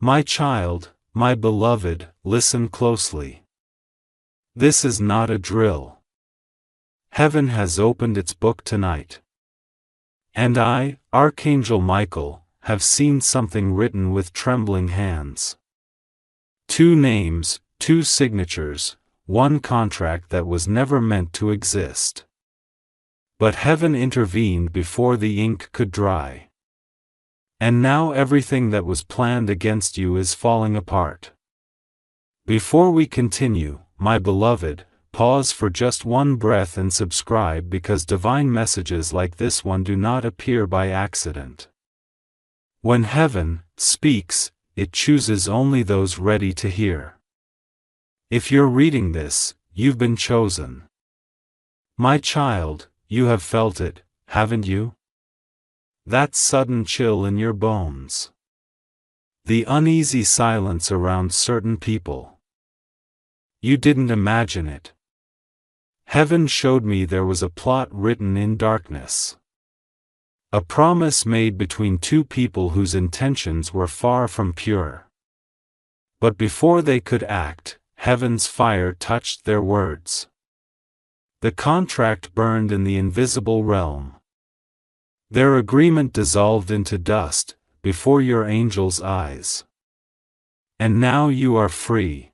My child, my beloved, listen closely. This is not a drill. Heaven has opened its book tonight. And I, Archangel Michael, have seen something written with trembling hands. 2 names, 2 signatures, 1 contract that was never meant to exist. But heaven intervened before the ink could dry. And now everything that was planned against you is falling apart. Before we continue, my beloved, pause for just 1 breath and subscribe, because divine messages like this one do not appear by accident. When heaven speaks, it chooses only those ready to hear. If you're reading this, you've been chosen. My child, you have felt it, haven't you? That sudden chill in your bones. The uneasy silence around certain people. You didn't imagine it. Heaven showed me there was a plot written in darkness. A promise made between 2 people whose intentions were far from pure. But before they could act, heaven's fire touched their words. The contract burned in the invisible realm. Their agreement dissolved into dust, before your angel's eyes. And now you are free.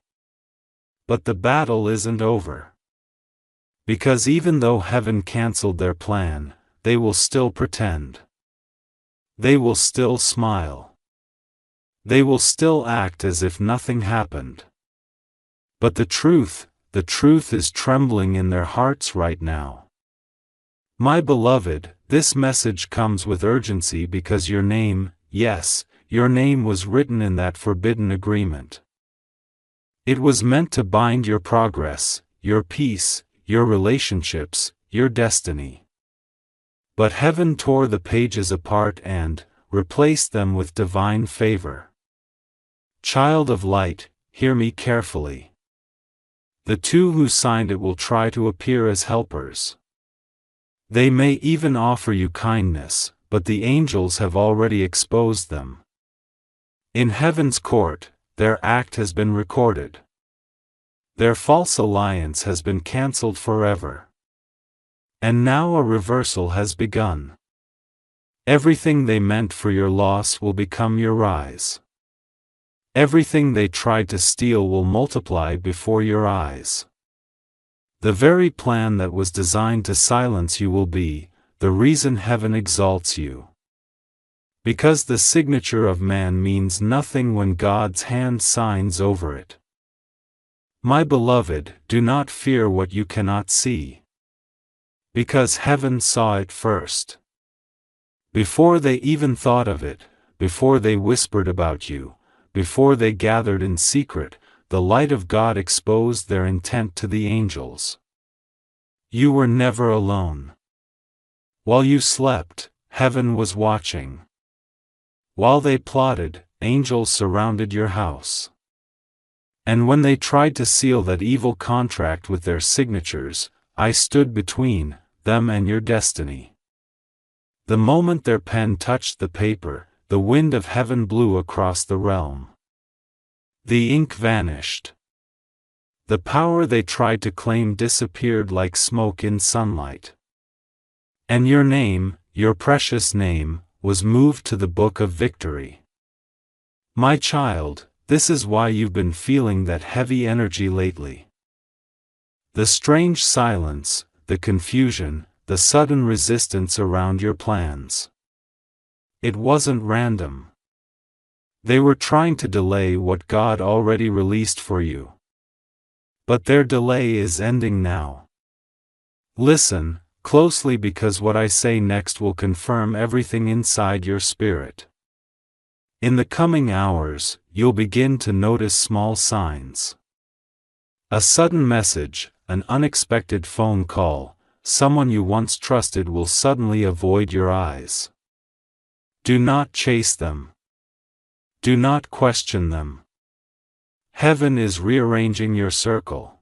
But the battle isn't over. Because even though heaven canceled their plan, they will still pretend. They will still smile. They will still act as if nothing happened. But the truth is trembling in their hearts right now. My beloved, this message comes with urgency because your name, yes, your name was written in that forbidden agreement. It was meant to bind your progress, your peace, your relationships, your destiny. But heaven tore the pages apart and replaced them with divine favor. Child of light, hear me carefully. The 2 who signed it will try to appear as helpers. They may even offer you kindness, but the angels have already exposed them. In heaven's court, their act has been recorded. Their false alliance has been cancelled forever. And now a reversal has begun. Everything they meant for your loss will become your rise. Everything they tried to steal will multiply before your eyes. The very plan that was designed to silence you will be the reason heaven exalts you. Because the signature of man means nothing when God's hand signs over it. My beloved, do not fear what you cannot see. Because heaven saw it first. Before they even thought of it, before they whispered about you, before they gathered in secret, the light of God exposed their intent to the angels. You were never alone. While you slept, heaven was watching. While they plotted, angels surrounded your house. And when they tried to seal that evil contract with their signatures, I stood between them and your destiny. The moment their pen touched the paper, the wind of heaven blew across the realm. The ink vanished. The power they tried to claim disappeared like smoke in sunlight. And your name, your precious name, was moved to the book of victory. My child, this is why you've been feeling that heavy energy lately. The strange silence, the confusion, the sudden resistance around your plans. It wasn't random. They were trying to delay what God already released for you. But their delay is ending now. Listen closely, because what I say next will confirm everything inside your spirit. In the coming hours, you'll begin to notice small signs. A sudden message, an unexpected phone call, someone you once trusted will suddenly avoid your eyes. Do not chase them. Do not question them. Heaven is rearranging your circle.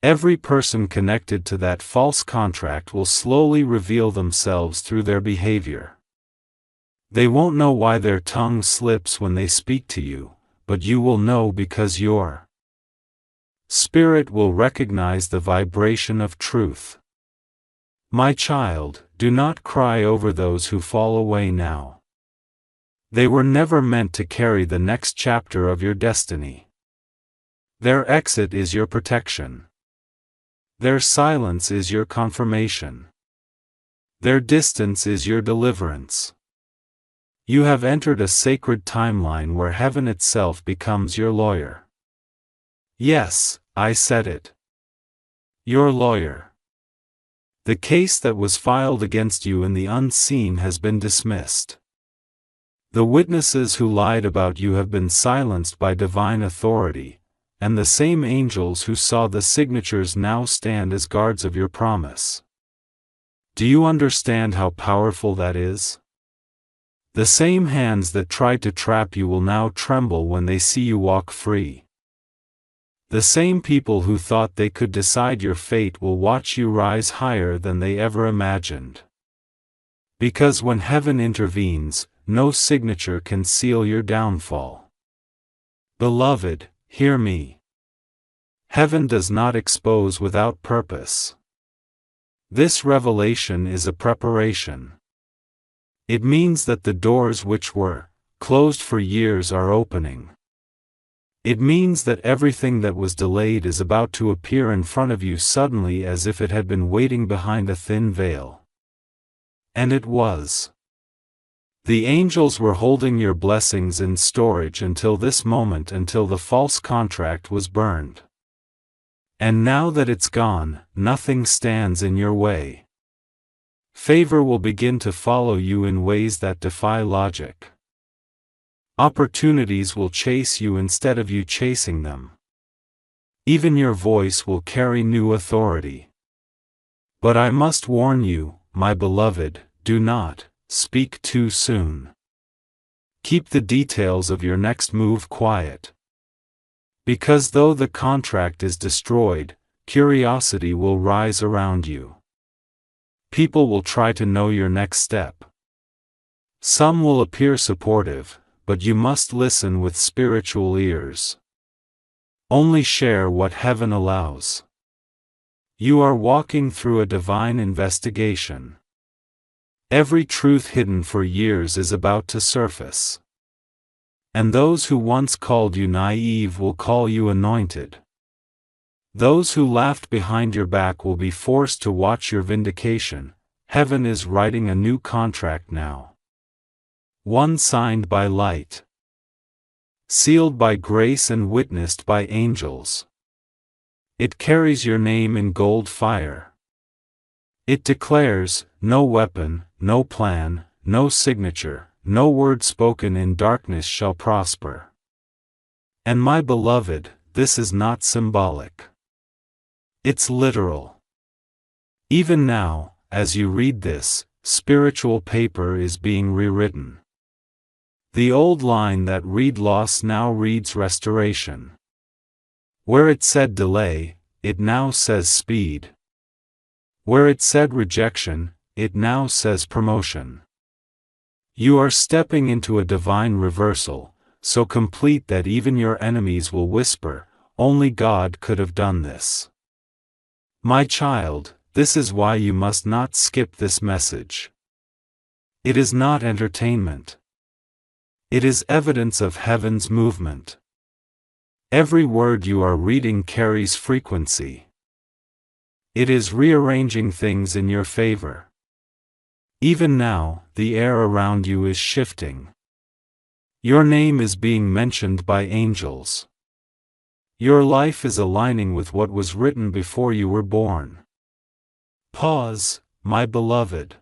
Every person connected to that false contract will slowly reveal themselves through their behavior. They won't know why their tongue slips when they speak to you, but you will know because your spirit will recognize the vibration of truth. My child, do not cry over those who fall away now. They were never meant to carry the next chapter of your destiny. Their exit is your protection. Their silence is your confirmation. Their distance is your deliverance. You have entered a sacred timeline where heaven itself becomes your lawyer. Yes, I said it. Your lawyer. The case that was filed against you in the unseen has been dismissed. The witnesses who lied about you have been silenced by divine authority, and the same angels who saw the signatures now stand as guards of your promise. Do you understand how powerful that is? The same hands that tried to trap you will now tremble when they see you walk free. The same people who thought they could decide your fate will watch you rise higher than they ever imagined. Because when heaven intervenes, no signature can seal your downfall. Beloved, hear me. Heaven does not expose without purpose. This revelation is a preparation. It means that the doors which were closed for years are opening. It means that everything that was delayed is about to appear in front of you suddenly as if it had been waiting behind a thin veil. And it was. The angels were holding your blessings in storage until this moment, until the false contract was burned. And now that it's gone, nothing stands in your way. Favor will begin to follow you in ways that defy logic. Opportunities will chase you instead of you chasing them. Even your voice will carry new authority. But I must warn you, my beloved, do not speak too soon. Keep the details of your next move quiet. Because though the contract is destroyed, curiosity will rise around you. People will try to know your next step. Some will appear supportive, but you must listen with spiritual ears. Only share what heaven allows. You are walking through a divine investigation. Every truth hidden for years is about to surface. And those who once called you naive will call you anointed. Those who laughed behind your back will be forced to watch your vindication. Heaven is writing a new contract now. One signed by light, sealed by grace and witnessed by angels. It carries your name in gold fire. It declares, no weapon, no plan, no signature, no word spoken in darkness shall prosper. And my beloved, this is not symbolic. It's literal. Even now, as you read this, spiritual paper is being rewritten. The old line that read loss now reads restoration. Where it said delay, it now says speed. Where it said rejection, it now says promotion. You are stepping into a divine reversal, so complete that even your enemies will whisper, only God could have done this. My child, this is why you must not skip this message. It is not entertainment. It is evidence of heaven's movement. Every word you are reading carries frequency. It is rearranging things in your favor. Even now, the air around you is shifting. Your name is being mentioned by angels. Your life is aligning with what was written before you were born. Pause, my beloved.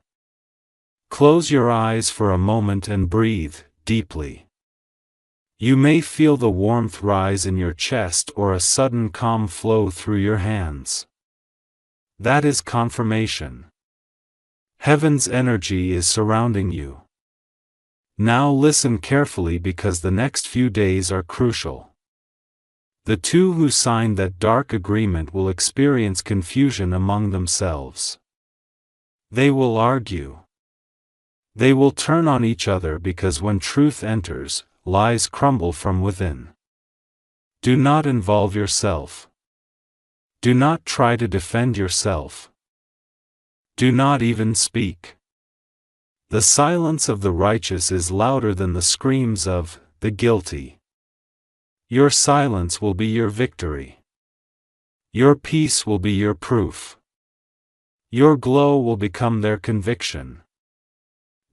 Close your eyes for a moment and breathe deeply. You may feel the warmth rise in your chest or a sudden calm flow through your hands. That is confirmation. Heaven's energy is surrounding you. Now listen carefully because the next few days are crucial. The two who signed that dark agreement will experience confusion among themselves. They will argue. They will turn on each other because when truth enters, lies crumble from within. Do not involve yourself. Do not try to defend yourself. Do not even speak. The silence of the righteous is louder than the screams of the guilty. Your silence will be your victory. Your peace will be your proof. Your glow will become their conviction.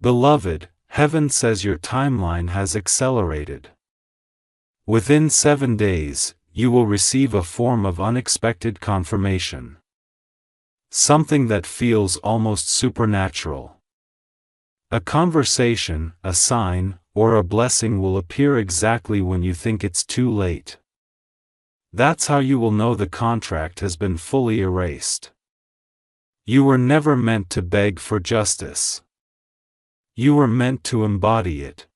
Beloved, heaven says your timeline has accelerated. Within 7 days, you will receive a form of unexpected confirmation. Something that feels almost supernatural. A conversation, a sign, or a blessing will appear exactly when you think it's too late. That's how you will know the contract has been fully erased. You were never meant to beg for justice. You were meant to embody it.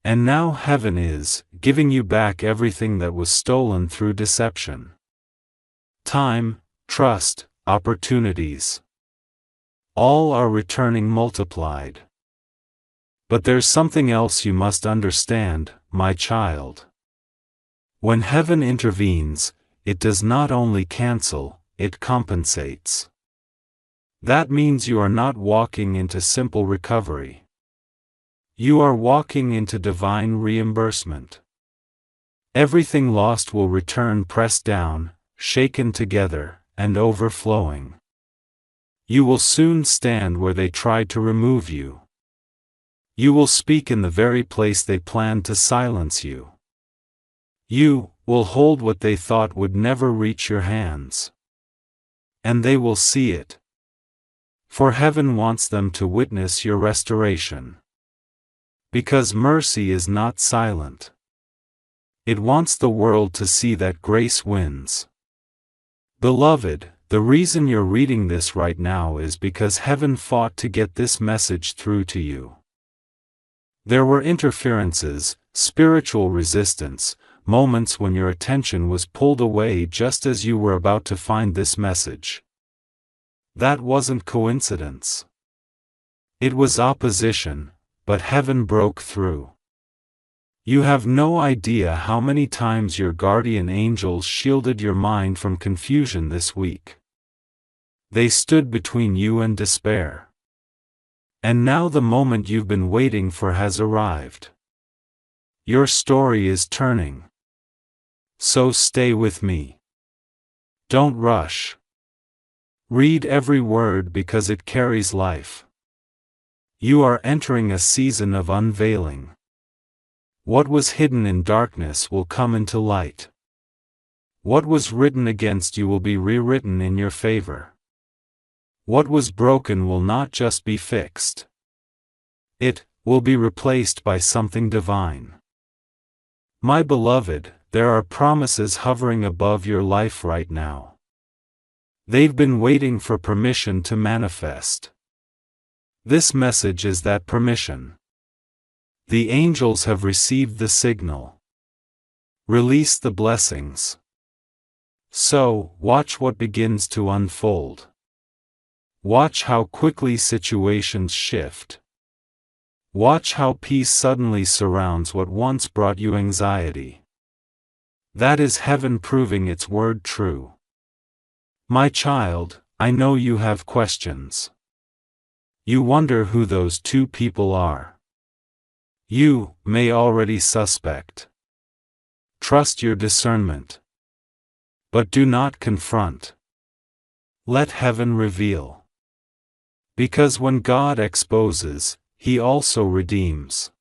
And now heaven is giving you back everything that was stolen through deception. Time, trust, opportunities. All are returning multiplied. But there's something else you must understand, my child. When heaven intervenes, it does not only cancel, it compensates. That means you are not walking into simple recovery. You are walking into divine reimbursement. Everything lost will return pressed down, shaken together, and overflowing. You will soon stand where they tried to remove you. You will speak in the very place they planned to silence you. You will hold what they thought would never reach your hands. And they will see it. For heaven wants them to witness your restoration. Because mercy is not silent. It wants the world to see that grace wins. Beloved, the reason you're reading this right now is because heaven fought to get this message through to you. There were interferences, spiritual resistance, moments when your attention was pulled away just as you were about to find this message. That wasn't coincidence. It was opposition, but heaven broke through. You have no idea how many times your guardian angels shielded your mind from confusion this week. They stood between you and despair. And now the moment you've been waiting for has arrived. Your story is turning. So stay with me. Don't rush. Read every word because it carries life. You are entering a season of unveiling. What was hidden in darkness will come into light. What was written against you will be rewritten in your favor. What was broken will not just be fixed. It will be replaced by something divine. My beloved, there are promises hovering above your life right now. They've been waiting for permission to manifest. This message is that permission. The angels have received the signal. Release the blessings. So, watch what begins to unfold. Watch how quickly situations shift. Watch how peace suddenly surrounds what once brought you anxiety. That is heaven proving its word true. My child, I know you have questions. You wonder who those two people are. You may already suspect. Trust your discernment. But do not confront. Let heaven reveal. Because when God exposes, He also redeems.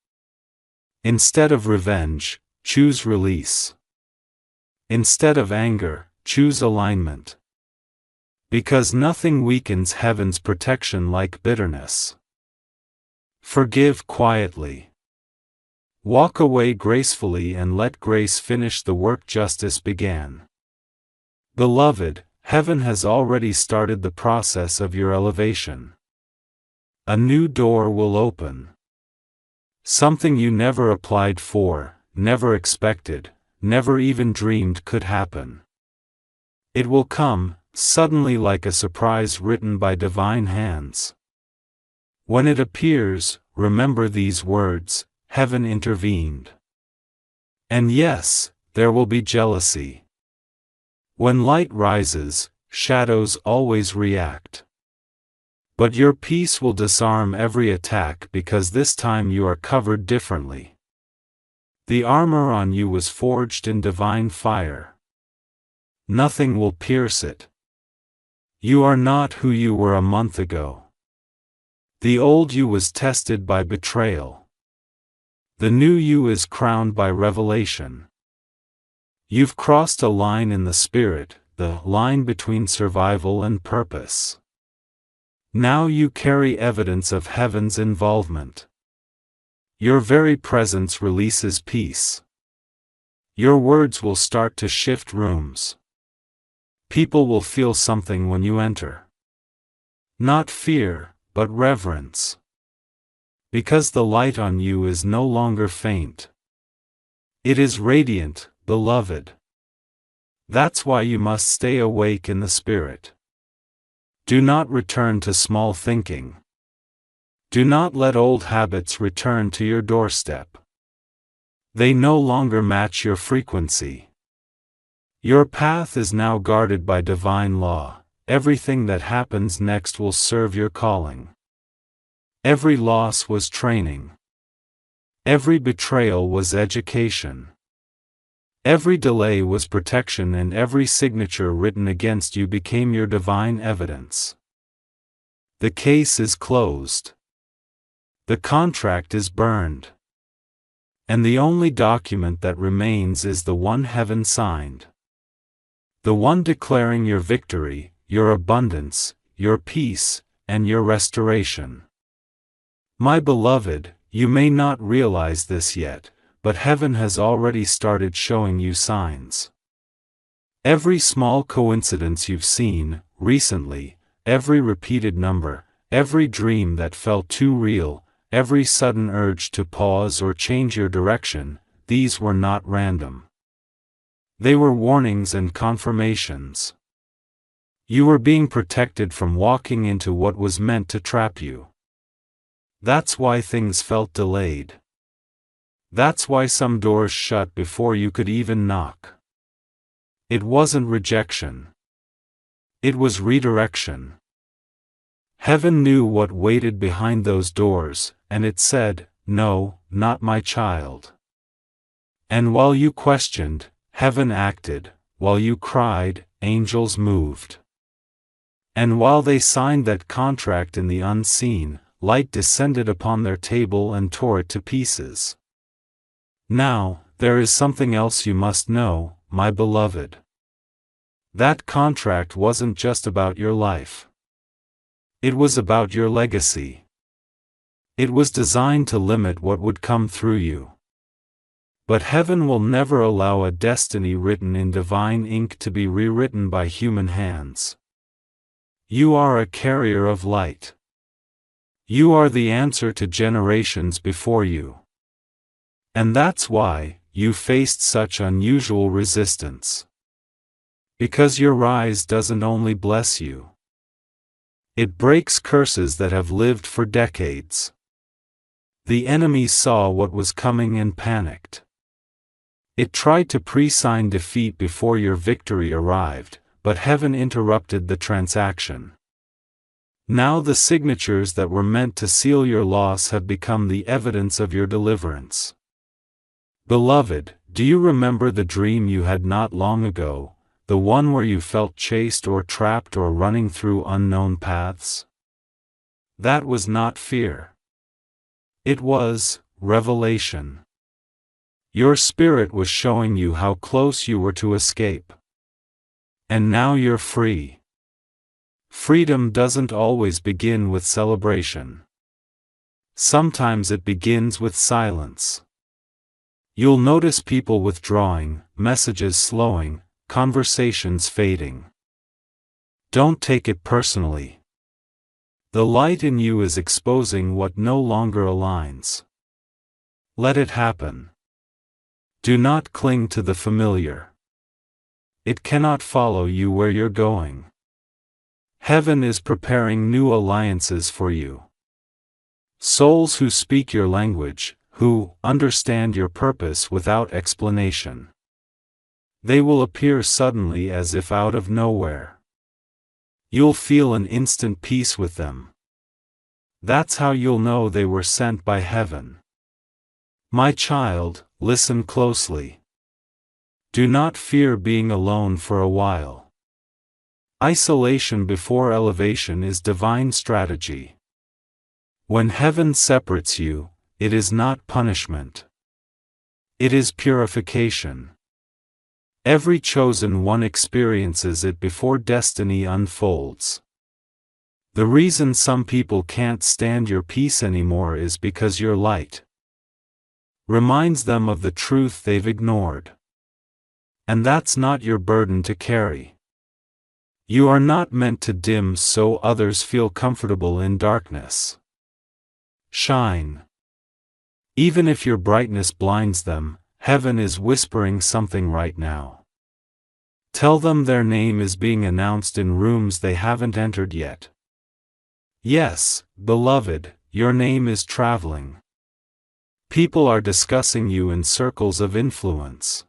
Instead of revenge, choose release. Instead of anger, choose alignment. Because nothing weakens heaven's protection like bitterness. Forgive quietly. Walk away gracefully and let grace finish the work justice began. Beloved, heaven has already started the process of your elevation. A new door will open. Something you never applied for, never expected, never even dreamed could happen. It will come, suddenly like a surprise written by divine hands. When it appears, remember these words: heaven intervened. And yes, there will be jealousy. When light rises, shadows always react. But your peace will disarm every attack because this time you are covered differently. The armor on you was forged in divine fire. Nothing will pierce it. You are not who you were a month ago. The old you was tested by betrayal. The new you is crowned by revelation. You've crossed a line in the spirit, the line between survival and purpose. Now you carry evidence of heaven's involvement. Your very presence releases peace. Your words will start to shift rooms. People will feel something when you enter. Not fear, but reverence. Because the light on you is no longer faint. It is radiant, beloved. That's why you must stay awake in the spirit. Do not return to small thinking. Do not let old habits return to your doorstep. They no longer match your frequency. Your path is now guarded by divine law. Everything that happens next will serve your calling. Every loss was training. Every betrayal was education. Every delay was protection, and every signature written against you became your divine evidence. The case is closed. The contract is burned. And the only document that remains is the one heaven signed. The one declaring your victory, your abundance, your peace, and your restoration. My beloved, you may not realize this yet, but heaven has already started showing you signs. Every small coincidence you've seen, recently, every repeated number, every dream that felt too real, every sudden urge to pause or change your direction, these were not random. They were warnings and confirmations. You were being protected from walking into what was meant to trap you. That's why things felt delayed. That's why some doors shut before you could even knock. It wasn't rejection. It was redirection. Heaven knew what waited behind those doors, and it said, "No, not my child." And while you questioned, heaven acted. While you cried, angels moved. And while they signed that contract in the unseen, light descended upon their table and tore it to pieces. Now, there is something else you must know, my beloved. That contract wasn't just about your life. It was about your legacy. It was designed to limit what would come through you. But heaven will never allow a destiny written in divine ink to be rewritten by human hands. You are a carrier of light. You are the answer to generations before you. And that's why you faced such unusual resistance. Because your rise doesn't only bless you. It breaks curses that have lived for decades. The enemy saw what was coming and panicked. It tried to pre-sign defeat before your victory arrived, but heaven interrupted the transaction. Now the signatures that were meant to seal your loss have become the evidence of your deliverance. Beloved, do you remember the dream you had not long ago, the one where you felt chased or trapped or running through unknown paths? That was not fear. It was revelation. Your spirit was showing you how close you were to escape. And now you're free. Freedom doesn't always begin with celebration. Sometimes it begins with silence. You'll notice people withdrawing, messages slowing, conversations fading. Don't take it personally. The light in you is exposing what no longer aligns. Let it happen. Do not cling to the familiar. It cannot follow you where you're going. Heaven is preparing new alliances for you. Souls who speak your language, who understand your purpose without explanation. They will appear suddenly as if out of nowhere. You'll feel an instant peace with them. That's how you'll know they were sent by heaven. My child, listen closely. Do not fear being alone for a while. Isolation before elevation is divine strategy. When heaven separates you, it is not punishment. It is purification. Every chosen one experiences it before destiny unfolds. The reason some people can't stand your peace anymore is because your light reminds them of the truth they've ignored. And that's not your burden to carry. You are not meant to dim so others feel comfortable in darkness. Shine. Even if your brightness blinds them, heaven is whispering something right now. Tell them their name is being announced in rooms they haven't entered yet. Yes, beloved, your name is traveling. People are discussing you in circles of influence.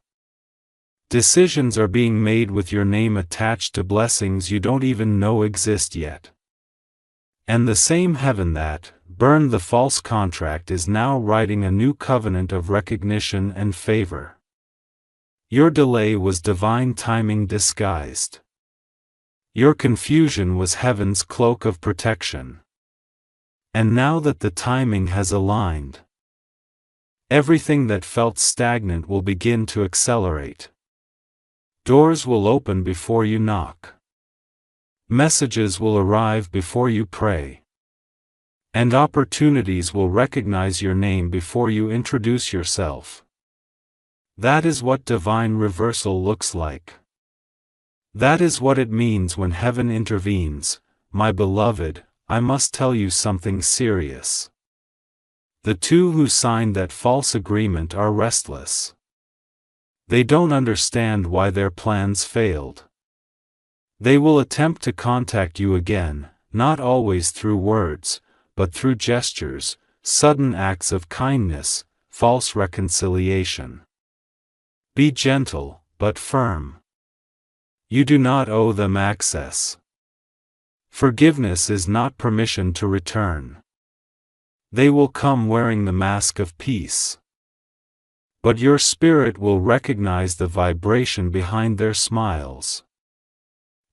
Decisions are being made with your name attached to blessings you don't even know exist yet. And the same heaven that burned the false contract is now writing a new covenant of recognition and favor. Your delay was divine timing disguised. Your confusion was heaven's cloak of protection. And now that the timing has aligned, everything that felt stagnant will begin to accelerate. Doors will open before you knock. Messages will arrive before you pray. And opportunities will recognize your name before you introduce yourself. That is what divine reversal looks like. That is what it means when heaven intervenes. My beloved, I must tell you something serious. The two who signed that false agreement are restless. They don't understand why their plans failed. They will attempt to contact you again, not always through words, but through gestures, sudden acts of kindness, false reconciliation. Be gentle, but firm. You do not owe them access. Forgiveness is not permission to return. They will come wearing the mask of peace. But your spirit will recognize the vibration behind their smiles.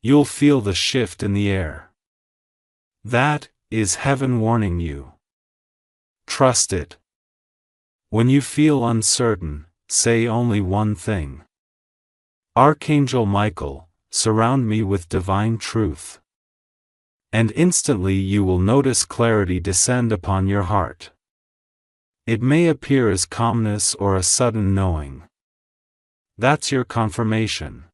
You'll feel the shift in the air. That is heaven warning you. Trust it. When you feel uncertain, say only one thing. Archangel Michael, surround me with divine truth. And instantly you will notice clarity descend upon your heart. It may appear as calmness or a sudden knowing. That's your confirmation.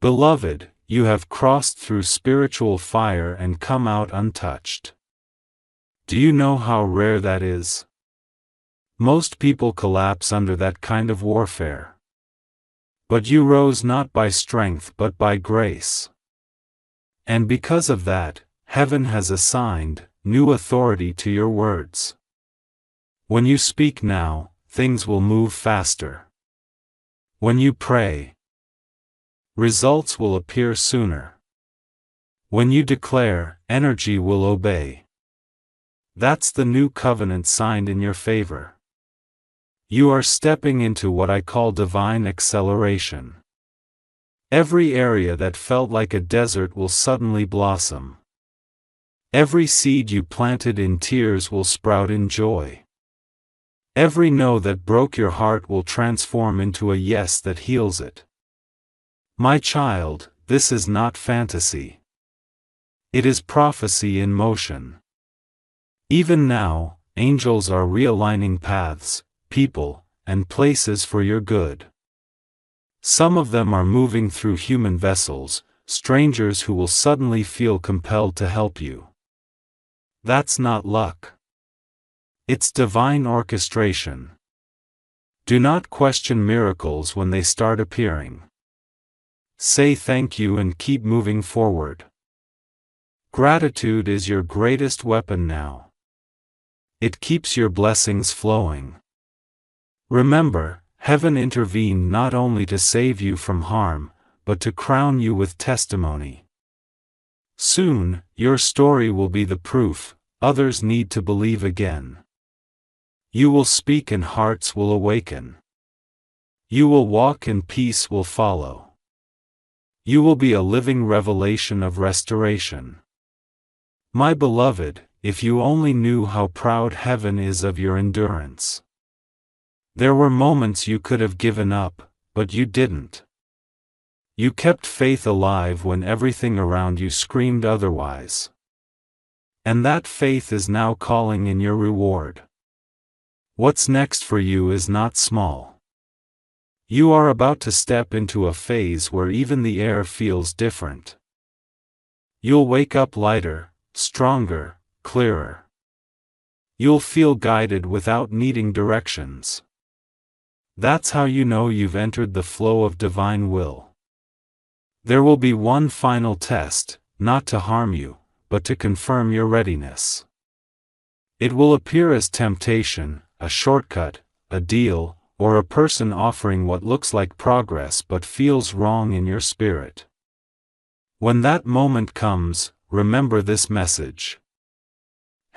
Beloved, you have crossed through spiritual fire and come out untouched. Do you know how rare that is? Most people collapse under that kind of warfare. But you rose not by strength but by grace. And because of that, heaven has assigned new authority to your words. When you speak now, things will move faster. When you pray, results will appear sooner. When you declare, energy will obey. That's the new covenant signed in your favor. You are stepping into what I call divine acceleration. Every area that felt like a desert will suddenly blossom. Every seed you planted in tears will sprout in joy. Every no that broke your heart will transform into a yes that heals it. My child, this is not fantasy. It is prophecy in motion. Even now, angels are realigning paths, people, and places for your good. Some of them are moving through human vessels, strangers who will suddenly feel compelled to help you. That's not luck. It's divine orchestration. Do not question miracles when they start appearing. Say thank you and keep moving forward. Gratitude is your greatest weapon now. it keeps your blessings flowing. Remember, heaven intervened not only to save you from harm, but to crown you with testimony. Soon, your story will be the proof others need to believe again. You will speak and hearts will awaken. You will walk and peace will follow. You will be a living revelation of restoration. My beloved, if you only knew how proud heaven is of your endurance. There were moments you could have given up, but you didn't. You kept faith alive when everything around you screamed otherwise. And that faith is now calling in your reward. What's next for you is not small. You are about to step into a phase where even the air feels different. You'll wake up lighter, stronger, clearer. You'll feel guided without needing directions. That's how you know you've entered the flow of divine will. There will be one final test, not to harm you, but to confirm your readiness. It will appear as temptation, a shortcut, a deal, or a person offering what looks like progress but feels wrong in your spirit. When that moment comes, remember this message.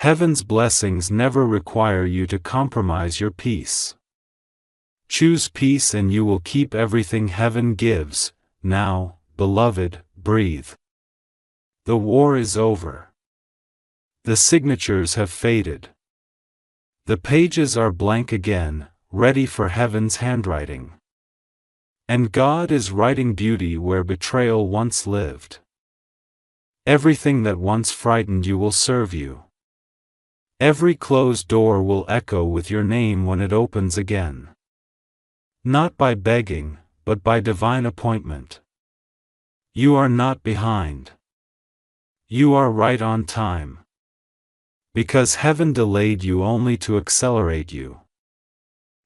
Heaven's blessings never require you to compromise your peace. Choose peace and you will keep everything heaven gives. Now, beloved, breathe. The war is over. The signatures have faded. The pages are blank again, ready for heaven's handwriting. And God is writing beauty where betrayal once lived. Everything that once frightened you will serve you. Every closed door will echo with your name when it opens again. Not by begging, but by divine appointment. You are not behind. You are right on time. Because heaven delayed you only to accelerate you.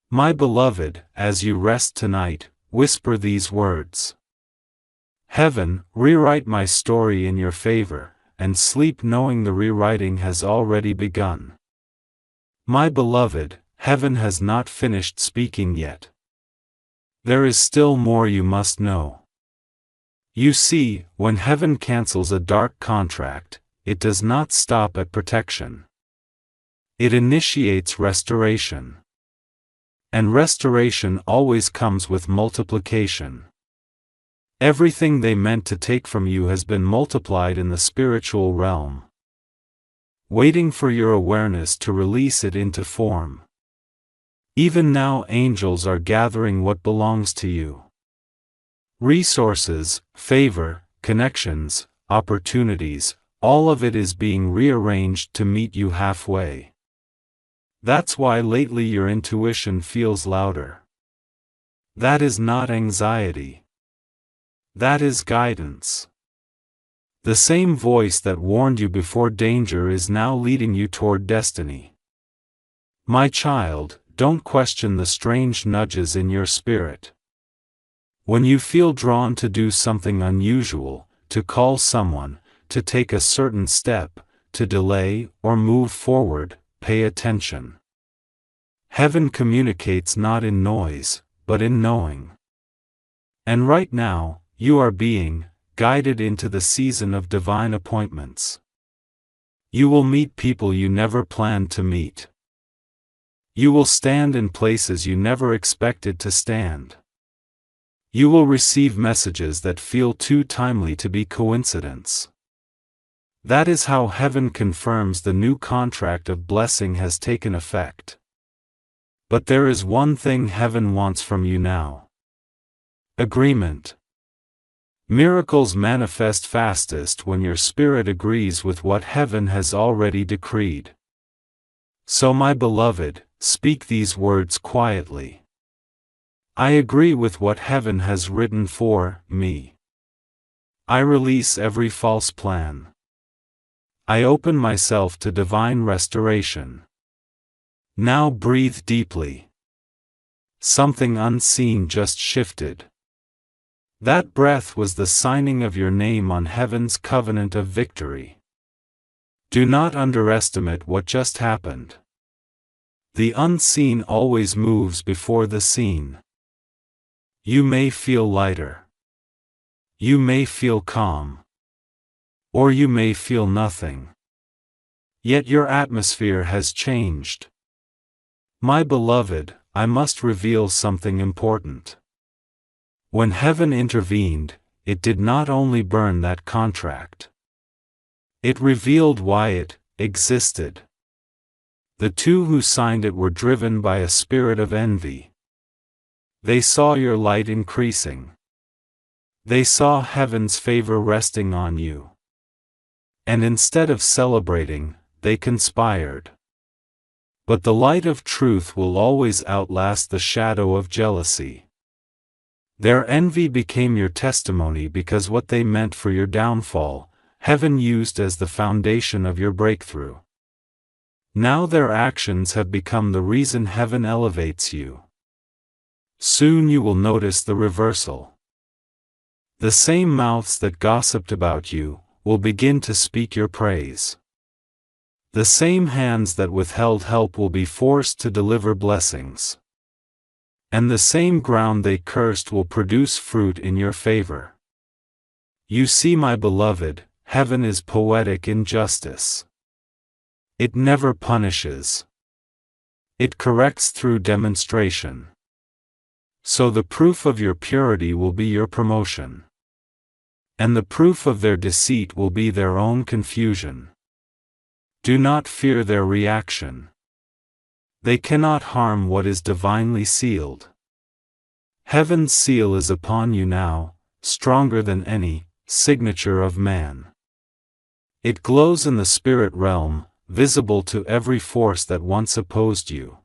My beloved, as you rest tonight, whisper these words. Heaven, rewrite my story in your favor, and sleep knowing the rewriting has already begun. My beloved, heaven has not finished speaking yet. There is still more you must know. You see, when heaven cancels a dark contract, it does not stop at protection. It initiates restoration. And restoration always comes with multiplication. Everything they meant to take from you has been multiplied in the spiritual realm, waiting for your awareness to release it into form. Even now angels are gathering what belongs to you. Resources, favor, connections, opportunities, all of it is being rearranged to meet you halfway. That's why lately your intuition feels louder. That is not anxiety. That is guidance. The same voice that warned you before danger is now leading you toward destiny. My child, don't question the strange nudges in your spirit. When you feel drawn to do something unusual, to call someone, to take a certain step, to delay or move forward, pay attention. Heaven communicates not in noise, but in knowing. And right now, you are being guided into the season of divine appointments. You will meet people you never planned to meet. You will stand in places you never expected to stand. You will receive messages that feel too timely to be coincidence. That is how heaven confirms the new contract of blessing has taken effect. But there is one thing heaven wants from you now. Agreement. Miracles manifest fastest when your spirit agrees with what heaven has already decreed. So my beloved, speak these words quietly. I agree with what heaven has written for me. I release every false plan. I open myself to divine restoration. Now breathe deeply. Something unseen just shifted. That breath was the signing of your name on heaven's covenant of victory. Do not underestimate what just happened. The unseen always moves before the seen. You may feel lighter. You may feel calm. Or you may feel nothing. Yet your atmosphere has changed. My beloved, I must reveal something important. When heaven intervened, it did not only burn that contract. It revealed why it existed. The two who signed it were driven by a spirit of envy. They saw your light increasing. They saw heaven's favor resting on you. And instead of celebrating, they conspired. But the light of truth will always outlast the shadow of jealousy. Their envy became your testimony because what they meant for your downfall, heaven used as the foundation of your breakthrough. Now their actions have become the reason heaven elevates you. Soon you will notice the reversal. The same mouths that gossiped about you will begin to speak your praise. The same hands that withheld help will be forced to deliver blessings. And the same ground they cursed will produce fruit in your favor. You see, my beloved, heaven is poetic in justice. It never punishes. It corrects through demonstration. So the proof of your purity will be your promotion. And the proof of their deceit will be their own confusion. Do not fear their reaction. They cannot harm what is divinely sealed. Heaven's seal is upon you now, stronger than any signature of man. It glows in the spirit realm, visible to every force that once opposed you.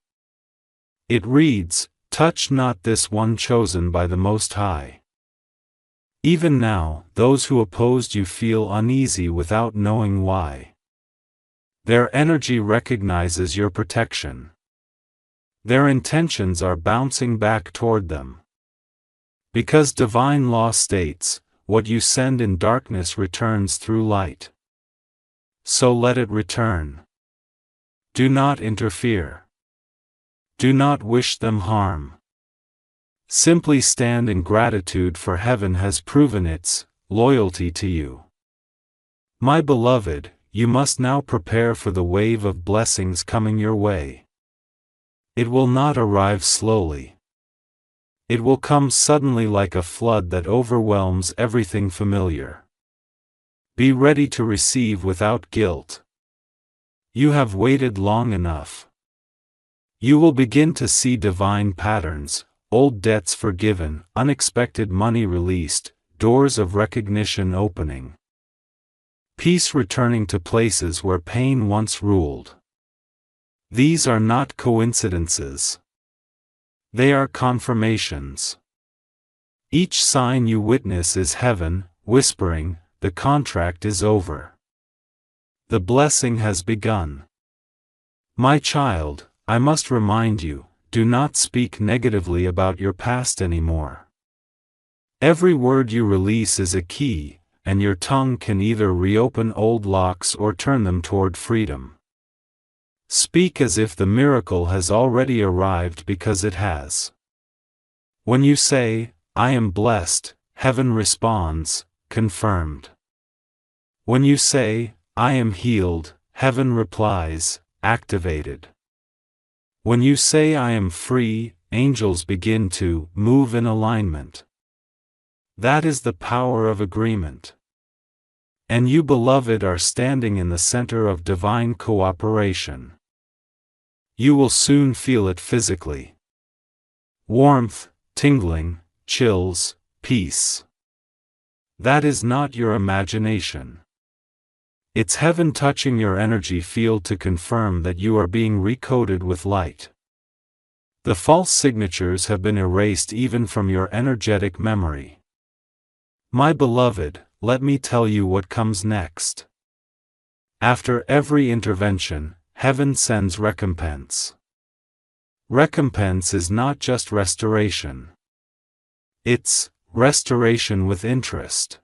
It reads, "Touch not this one chosen by the Most High." Even now, those who opposed you feel uneasy without knowing why. Their energy recognizes your protection. Their intentions are bouncing back toward them. Because divine law states, what you send in darkness returns through light. So let it return. Do not interfere. Do not wish them harm. Simply stand in gratitude, for heaven has proven its loyalty to you. My beloved, you must now prepare for the wave of blessings coming your way. It will not arrive slowly. It will come suddenly like a flood that overwhelms everything familiar. Be ready to receive without guilt. You have waited long enough. You will begin to see divine patterns, old debts forgiven, unexpected money released, doors of recognition opening. Peace returning to places where pain once ruled. These are not coincidences. They are confirmations. Each sign you witness is heaven, whispering, "The contract is over. The blessing has begun." My child, I must remind you, do not speak negatively about your past anymore. Every word you release is a key, and your tongue can either reopen old locks or turn them toward freedom. Speak as if the miracle has already arrived, because it has. When you say, "I am blessed," heaven responds, "Confirmed." When you say, "I am healed," heaven replies, "Activated." When you say, "I am free," angels begin to move in alignment. That is the power of agreement. And you, beloved, are standing in the center of divine cooperation. You will soon feel it physically. Warmth, tingling, chills, peace. That is not your imagination. It's heaven touching your energy field to confirm that you are being recoded with light. The false signatures have been erased even from your energetic memory. My beloved, let me tell you what comes next. After every intervention, heaven sends recompense. Recompense is not just restoration. It's restoration with interest.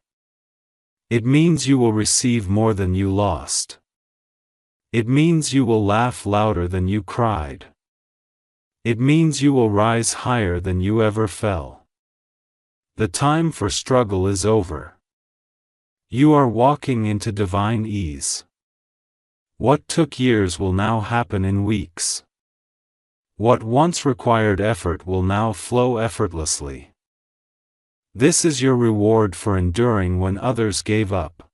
It means you will receive more than you lost. It means you will laugh louder than you cried. It means you will rise higher than you ever fell. The time for struggle is over. You are walking into divine ease. What took years will now happen in weeks. What once required effort will now flow effortlessly. This is your reward for enduring when others gave up.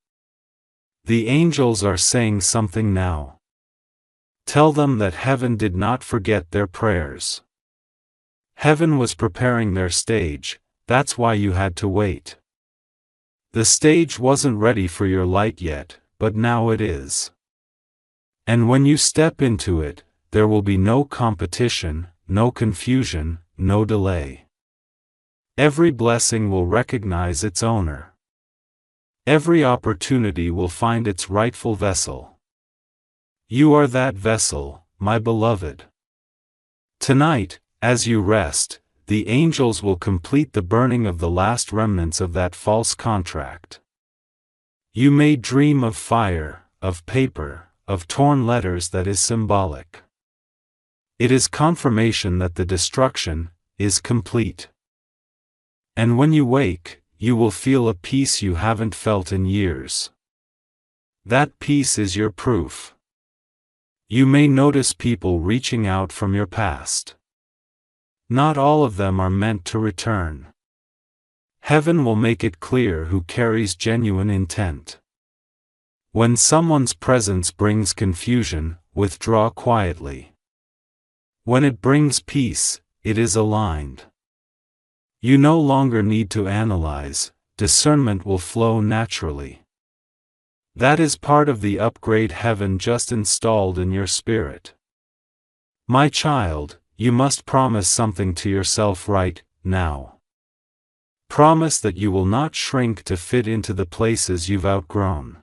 The angels are saying something now. Tell them that heaven did not forget their prayers. Heaven was preparing their stage, that's why you had to wait. The stage wasn't ready for your light yet, but now it is. And when you step into it, there will be no competition, no confusion, no delay. Every blessing will recognize its owner. Every opportunity will find its rightful vessel. You are that vessel, my beloved. Tonight, as you rest, the angels will complete the burning of the last remnants of that false contract. You may dream of fire, of paper, of torn letters that is symbolic. It is confirmation that the destruction is complete. And when you wake, you will feel a peace you haven't felt in years. That peace is your proof. You may notice people reaching out from your past. Not all of them are meant to return. Heaven will make it clear who carries genuine intent. When someone's presence brings confusion, withdraw quietly. When it brings peace, it is aligned. You no longer need to analyze, discernment will flow naturally. That is part of the upgrade heaven just installed in your spirit. My child, you must promise something to yourself right now. Promise that you will not shrink to fit into the places you've outgrown.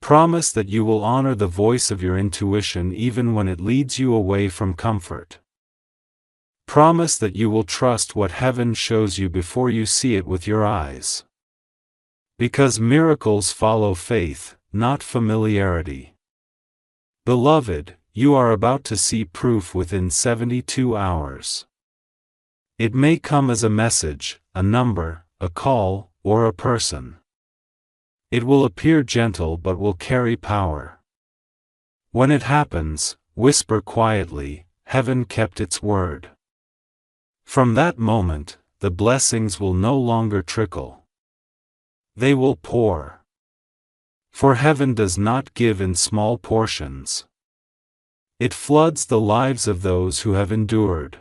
Promise that you will honor the voice of your intuition even when it leads you away from comfort. Promise that you will trust what heaven shows you before you see it with your eyes. Because miracles follow faith, not familiarity. Beloved, you are about to see proof within 72 hours. It may come as a message, a number, a call, or a person. It will appear gentle but will carry power. When it happens, whisper quietly, heaven kept its word. From that moment, the blessings will no longer trickle. They will pour. For heaven does not give in small portions. It floods the lives of those who have endured.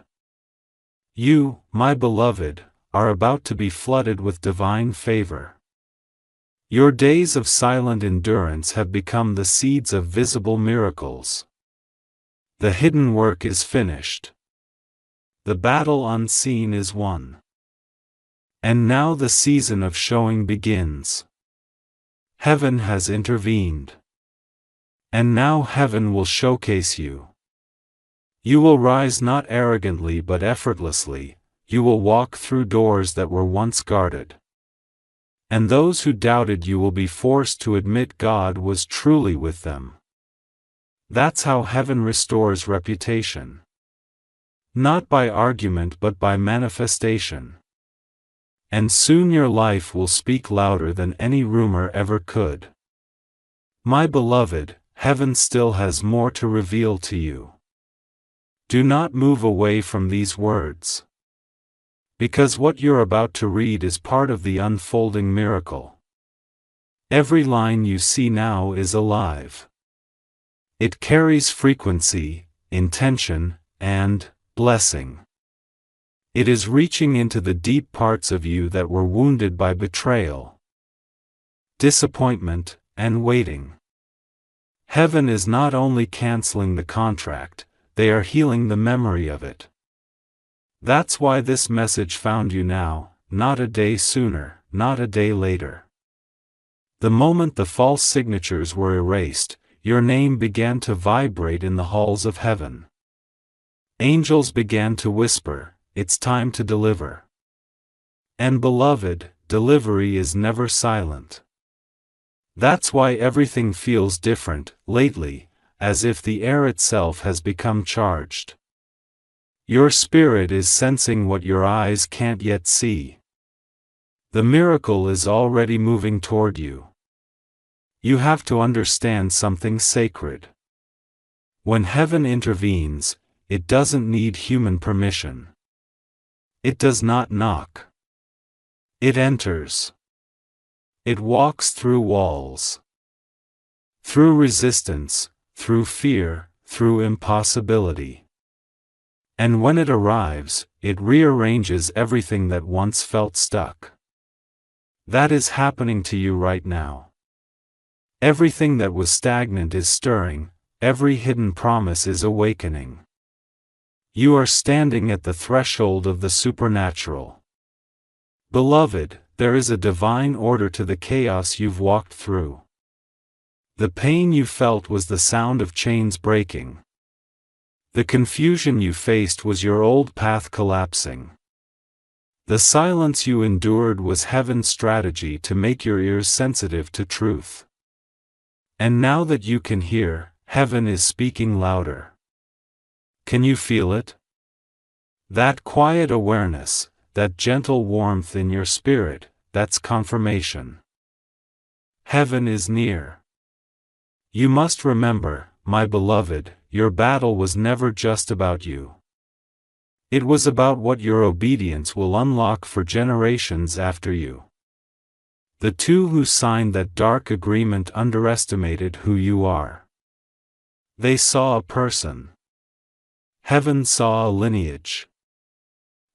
You, my beloved, are about to be flooded with divine favor. Your days of silent endurance have become the seeds of visible miracles. The hidden work is finished. The battle unseen is won. And now the season of showing begins. Heaven has intervened. And now heaven will showcase you. You will rise not arrogantly but effortlessly, you will walk through doors that were once guarded. And those who doubted you will be forced to admit God was truly with them. That's how heaven restores reputation. Not by argument but by manifestation. And soon your life will speak louder than any rumor ever could. My beloved, heaven still has more to reveal to you. Do not move away from these words. Because what you're about to read is part of the unfolding miracle. Every line you see now is alive. It carries frequency, intention, and blessing. It is reaching into the deep parts of you that were wounded by betrayal, disappointment, and waiting. Heaven is not only canceling the contract, they are healing the memory of it. That's why this message found you now, not a day sooner, not a day later. The moment the false signatures were erased, your name began to vibrate in the halls of heaven. Angels began to whisper, it's time to deliver. And beloved, delivery is never silent. That's why everything feels different, lately, as if the air itself has become charged. Your spirit is sensing what your eyes can't yet see. The miracle is already moving toward you. You have to understand something sacred. When heaven intervenes, it doesn't need human permission. It does not knock. It enters. It walks through walls. Through resistance, through fear, through impossibility. And when it arrives, it rearranges everything that once felt stuck. That is happening to you right now. Everything that was stagnant is stirring, every hidden promise is awakening. You are standing at the threshold of the supernatural. Beloved, there is a divine order to the chaos you've walked through. The pain you felt was the sound of chains breaking. The confusion you faced was your old path collapsing. The silence you endured was heaven's strategy to make your ears sensitive to truth. And now that you can hear, heaven is speaking louder. Can you feel it? That quiet awareness, that gentle warmth in your spirit, that's confirmation. Heaven is near. You must remember, my beloved, your battle was never just about you. It was about what your obedience will unlock for generations after you. The two who signed that dark agreement underestimated who you are. They saw a person. Heaven saw a lineage.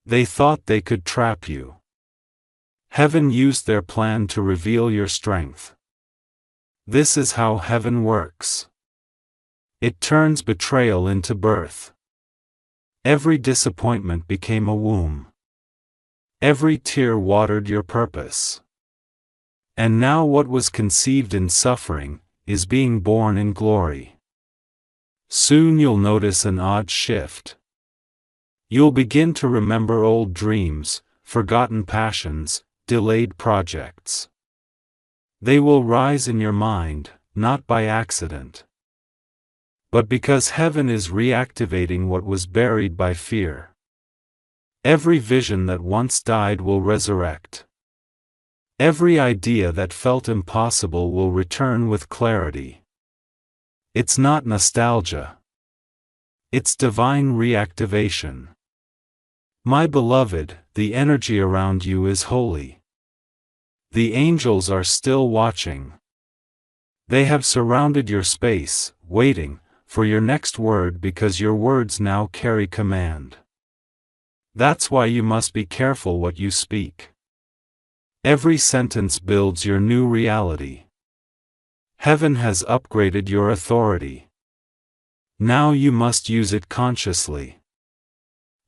They thought they could trap you. Heaven used their plan to reveal your strength. This is how heaven works. It turns betrayal into birth. Every disappointment became a womb. Every tear watered your purpose. And now what was conceived in suffering is being born in glory. Soon you'll notice an odd shift. You'll begin to remember old dreams, forgotten passions, delayed projects. They will rise in your mind, not by accident, but because heaven is reactivating what was buried by fear. Every vision that once died will resurrect. Every idea that felt impossible will return with clarity. It's not nostalgia. It's divine reactivation. My beloved, the energy around you is holy. The angels are still watching. They have surrounded your space, waiting for your next word because your words now carry command. That's why you must be careful what you speak. Every sentence builds your new reality. Heaven has upgraded your authority. Now you must use it consciously.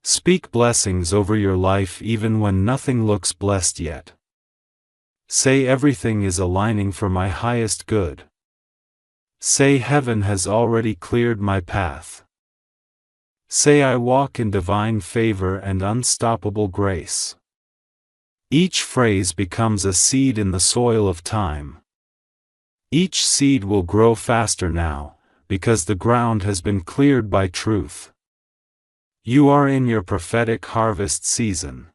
Speak blessings over your life even when nothing looks blessed yet. Say everything is aligning for my highest good. Say heaven has already cleared my path. Say I walk in divine favor and unstoppable grace. Each phrase becomes a seed in the soil of time. Each seed will grow faster now, because the ground has been cleared by truth. You are in your prophetic harvest season.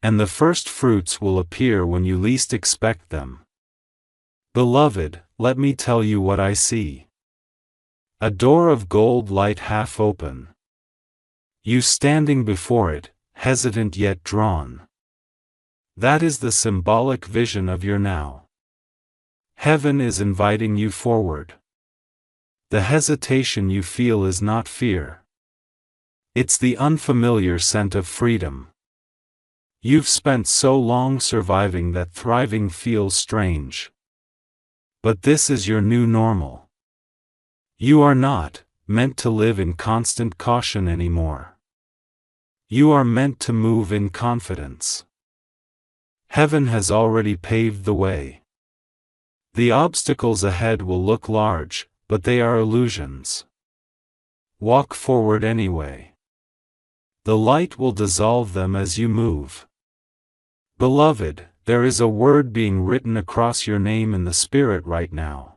And the first fruits will appear when you least expect them. Beloved, let me tell you what I see. A door of gold light half open. You standing before it, hesitant yet drawn. That is the symbolic vision of your now. Heaven is inviting you forward. The hesitation you feel is not fear. It's the unfamiliar scent of freedom. You've spent so long surviving that thriving feels strange. But this is your new normal. You are not meant to live in constant caution anymore. You are meant to move in confidence. Heaven has already paved the way. The obstacles ahead will look large, but they are illusions. Walk forward anyway. The light will dissolve them as you move. Beloved, there is a word being written across your name in the Spirit right now.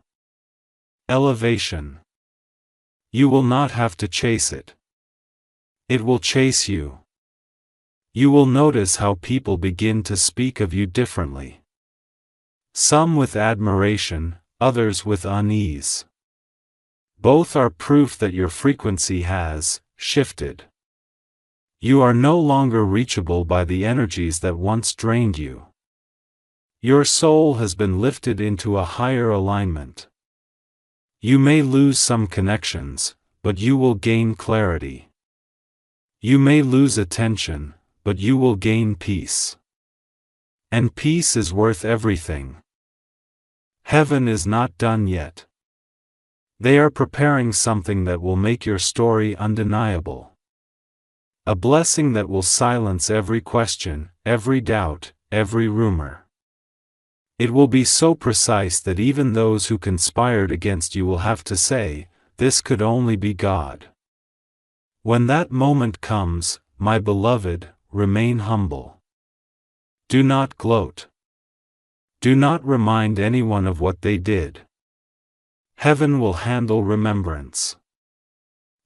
Elevation. You will not have to chase it. It will chase you. You will notice how people begin to speak of you differently. Some with admiration, others with unease. Both are proof that your frequency has shifted. You are no longer reachable by the energies that once drained you. Your soul has been lifted into a higher alignment. You may lose some connections, but you will gain clarity. You may lose attention, but you will gain peace. And peace is worth everything. Heaven is not done yet. They are preparing something that will make your story undeniable. A blessing that will silence every question, every doubt, every rumor. It will be so precise that even those who conspired against you will have to say, "This could only be God." When that moment comes, my beloved, remain humble. Do not gloat. Do not remind anyone of what they did. Heaven will handle remembrance.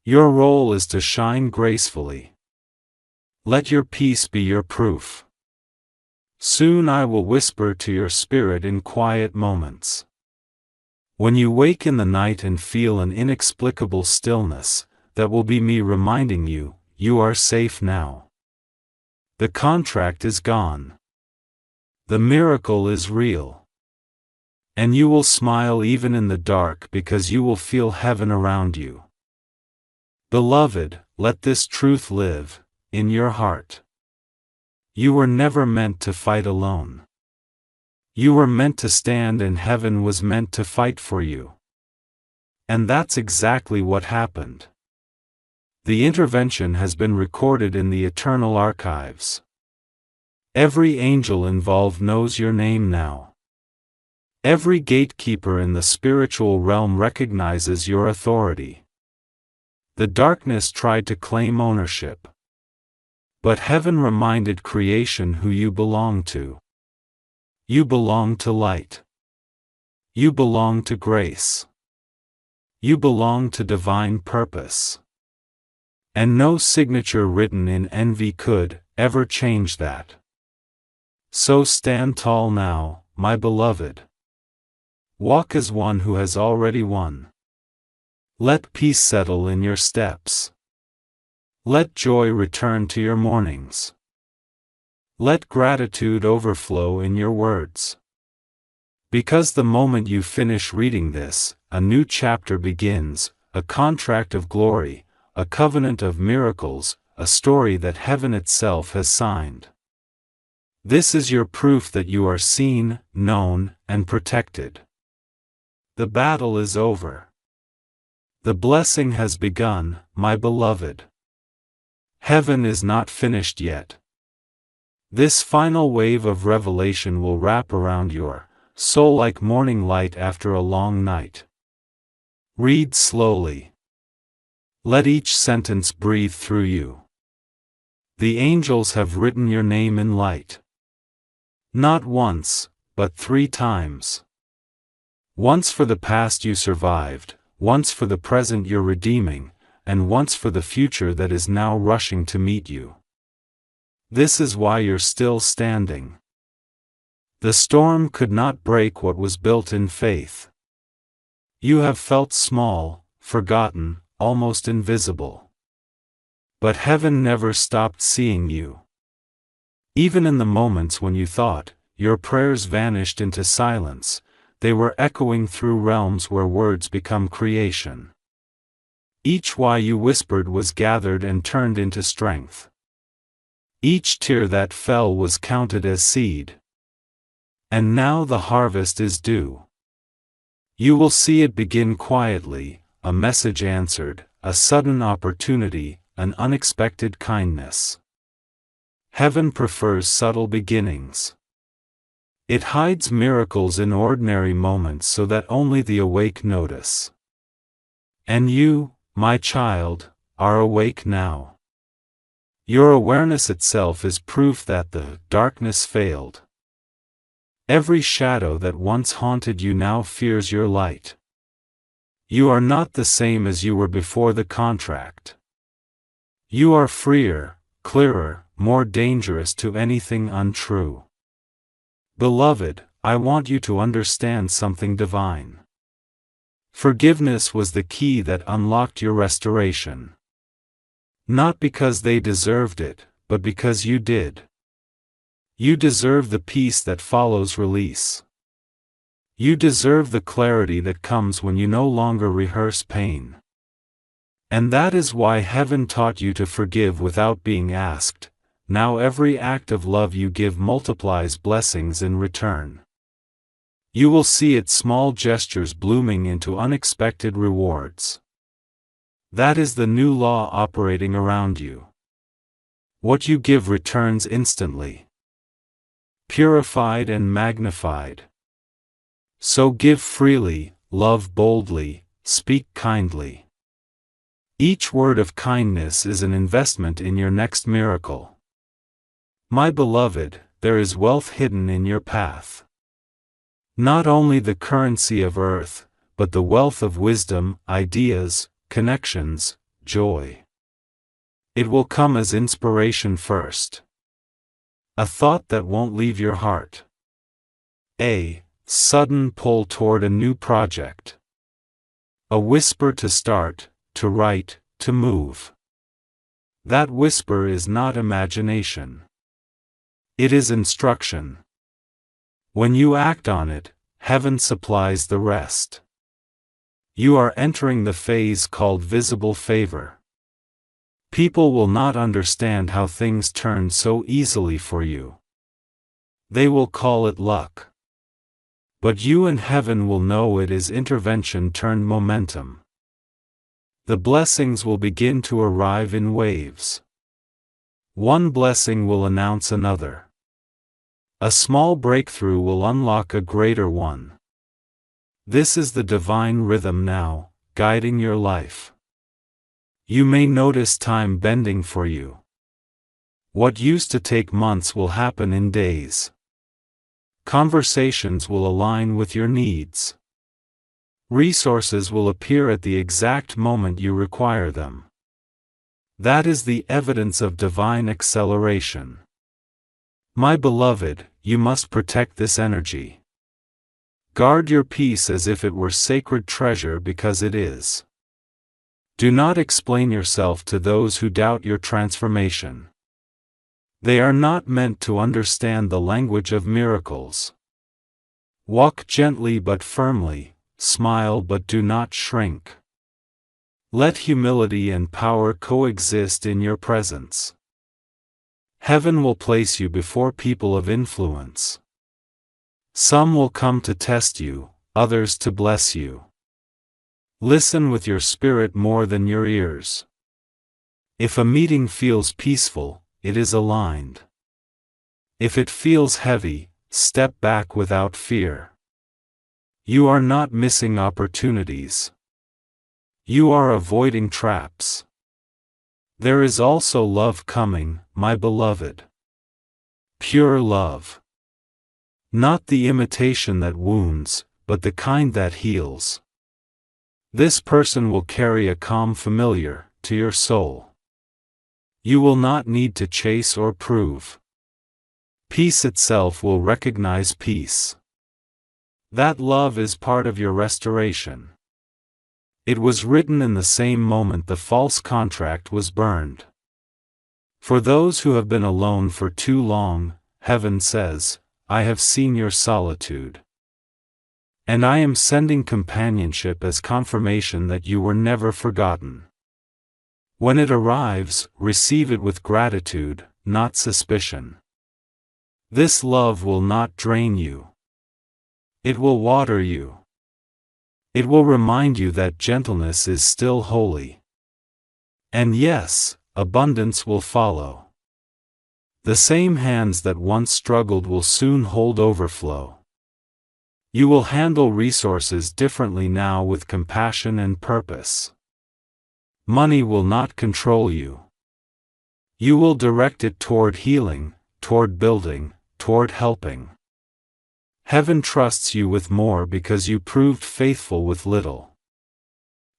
Your role is to shine gracefully. Let your peace be your proof. Soon I will whisper to your spirit in quiet moments. When you wake in the night and feel an inexplicable stillness, that will be me reminding you, you are safe now. The contract is gone. The miracle is real. And you will smile even in the dark because you will feel heaven around you. Beloved, let this truth live in your heart. You were never meant to fight alone. You were meant to stand, and heaven was meant to fight for you. And that's exactly what happened. The intervention has been recorded in the eternal archives. Every angel involved knows your name now. Every gatekeeper in the spiritual realm recognizes your authority. The darkness tried to claim ownership. But heaven reminded creation who you belong to. You belong to light. You belong to grace. You belong to divine purpose. And no signature written in envy could ever change that. So stand tall now, my beloved. Walk as one who has already won. Let peace settle in your steps. Let joy return to your mornings. Let gratitude overflow in your words. Because the moment you finish reading this, a new chapter begins, a contract of glory, a covenant of miracles, a story that heaven itself has signed. This is your proof that you are seen, known, and protected. The battle is over. The blessing has begun, my beloved. Heaven is not finished yet. This final wave of revelation will wrap around your soul like morning light after a long night. Read slowly. Let each sentence breathe through you. The angels have written your name in light. Not once, but 3 times. Once for the past you survived, once for the present you're redeeming, and once for the future that is now rushing to meet you. This is why you're still standing. The storm could not break what was built in faith. You have felt small, forgotten, almost invisible. But heaven never stopped seeing you. Even in the moments when you thought your prayers vanished into silence, they were echoing through realms where words become creation. Each why you whispered was gathered and turned into strength. Each tear that fell was counted as seed. And now the harvest is due. You will see it begin quietly, a message answered, a sudden opportunity, an unexpected kindness. Heaven prefers subtle beginnings. It hides miracles in ordinary moments so that only the awake notice. And you, my child, are awake now. Your awareness itself is proof that the darkness failed. Every shadow that once haunted you now fears your light. You are not the same as you were before the contract. You are freer, clearer, more dangerous to anything untrue. Beloved, I want you to understand something divine. Forgiveness was the key that unlocked your restoration. Not because they deserved it, but because you did. You deserve the peace that follows release. You deserve the clarity that comes when you no longer rehearse pain. And that is why heaven taught you to forgive without being asked. Now every act of love you give multiplies blessings in return. You will see its small gestures blooming into unexpected rewards. That is the new law operating around you. What you give returns instantly. Purified and magnified. So give freely, love boldly, speak kindly. Each word of kindness is an investment in your next miracle. My beloved, there is wealth hidden in your path. Not only the currency of earth, but the wealth of wisdom, ideas, connections, joy. It will come as inspiration first. A thought that won't leave your heart. A sudden pull toward a new project. A whisper to start, to write, to move. That whisper is not imagination. It is instruction. When you act on it, heaven supplies the rest. You are entering the phase called visible favor. People will not understand how things turn so easily for you. They will call it luck. But you and heaven will know it is intervention turned momentum. The blessings will begin to arrive in waves. One blessing will announce another. A small breakthrough will unlock a greater one. This is the divine rhythm now, guiding your life. You may notice time bending for you. What used to take months will happen in days. Conversations will align with your needs. Resources will appear at the exact moment you require them. That is the evidence of divine acceleration. My beloved, you must protect this energy. Guard your peace as if it were sacred treasure because it is. Do not explain yourself to those who doubt your transformation. They are not meant to understand the language of miracles. Walk gently but firmly, smile but do not shrink. Let humility and power coexist in your presence. Heaven will place you before people of influence. Some will come to test you, others to bless you. Listen with your spirit more than your ears. If a meeting feels peaceful, it is aligned. If it feels heavy, step back without fear. You are not missing opportunities. You are avoiding traps. There is also love coming, my beloved. Pure love. Not the imitation that wounds, but the kind that heals. This person will carry a calm familiar to your soul. You will not need to chase or prove. Peace itself will recognize peace. That love is part of your restoration. It was written in the same moment the false contract was burned. For those who have been alone for too long, heaven says, I have seen your solitude. And I am sending companionship as confirmation that you were never forgotten. When it arrives, receive it with gratitude, not suspicion. This love will not drain you. It will water you. It will remind you that gentleness is still holy. And yes, abundance will follow. The same hands that once struggled will soon hold overflow. You will handle resources differently now with compassion and purpose. Money will not control you. You will direct it toward healing, toward building, toward helping. Heaven trusts you with more because you proved faithful with little.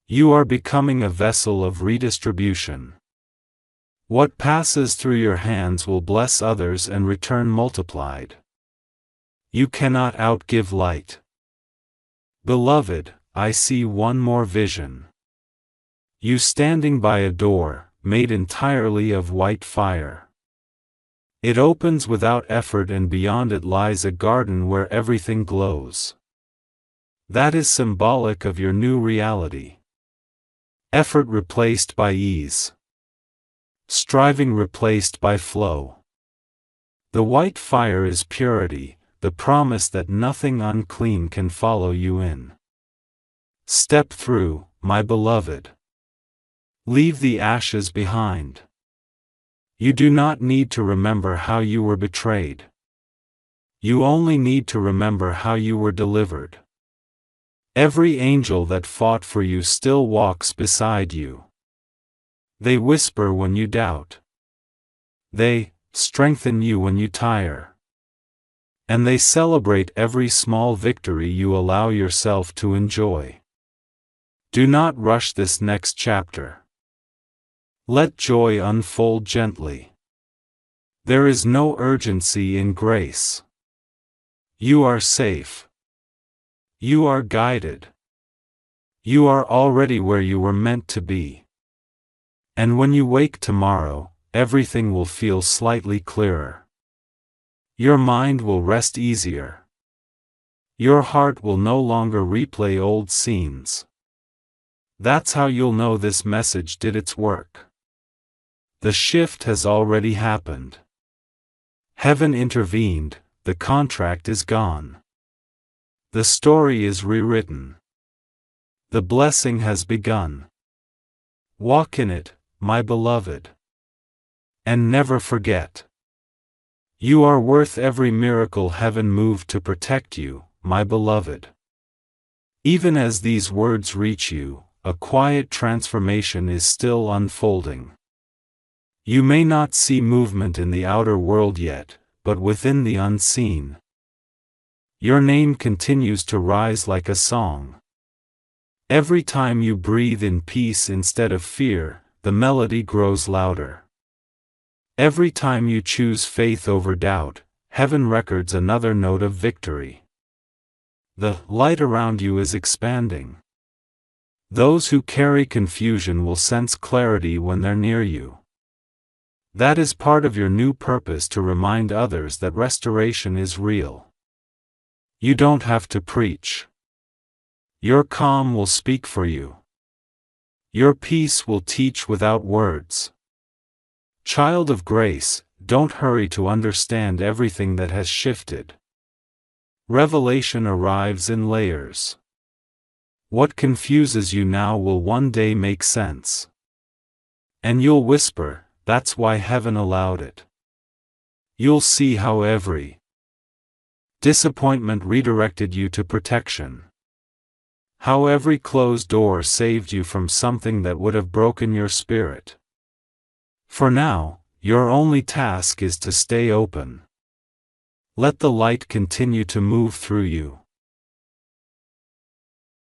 You are becoming a vessel of redistribution. What passes through your hands will bless others and return multiplied. You cannot outgive light. Beloved, I see one more vision. You standing by a door, made entirely of white fire. It opens without effort, and beyond it lies a garden where everything glows. That is symbolic of your new reality. Effort replaced by ease. Striving replaced by flow. The white fire is purity, the promise that nothing unclean can follow you in. Step through, my beloved. Leave the ashes behind. You do not need to remember how you were betrayed. You only need to remember how you were delivered. Every angel that fought for you still walks beside you. They whisper when you doubt. They strengthen you when you tire. And they celebrate every small victory you allow yourself to enjoy. Do not rush this next chapter. Let joy unfold gently. There is no urgency in grace. You are safe. You are guided. You are already where you were meant to be. And when you wake tomorrow, everything will feel slightly clearer. Your mind will rest easier. Your heart will no longer replay old scenes. That's how you'll know this message did its work. The shift has already happened. Heaven intervened, the contract is gone. The story is rewritten. The blessing has begun. Walk in it, my beloved. And never forget. You are worth every miracle heaven moved to protect you, my beloved. Even as these words reach you, a quiet transformation is still unfolding. You may not see movement in the outer world yet, but within the unseen, your name continues to rise like a song. Every time you breathe in peace instead of fear, the melody grows louder. Every time you choose faith over doubt, heaven records another note of victory. The light around you is expanding. Those who carry confusion will sense clarity when they're near you. That is part of your new purpose, to remind others that restoration is real. You don't have to preach. Your calm will speak for you. Your peace will teach without words. Child of grace, don't hurry to understand everything that has shifted. Revelation arrives in layers. What confuses you now will one day make sense. And you'll whisper, "That's why heaven allowed it." You'll see how every disappointment redirected you to protection. How every closed door saved you from something that would have broken your spirit. For now, your only task is to stay open. Let the light continue to move through you.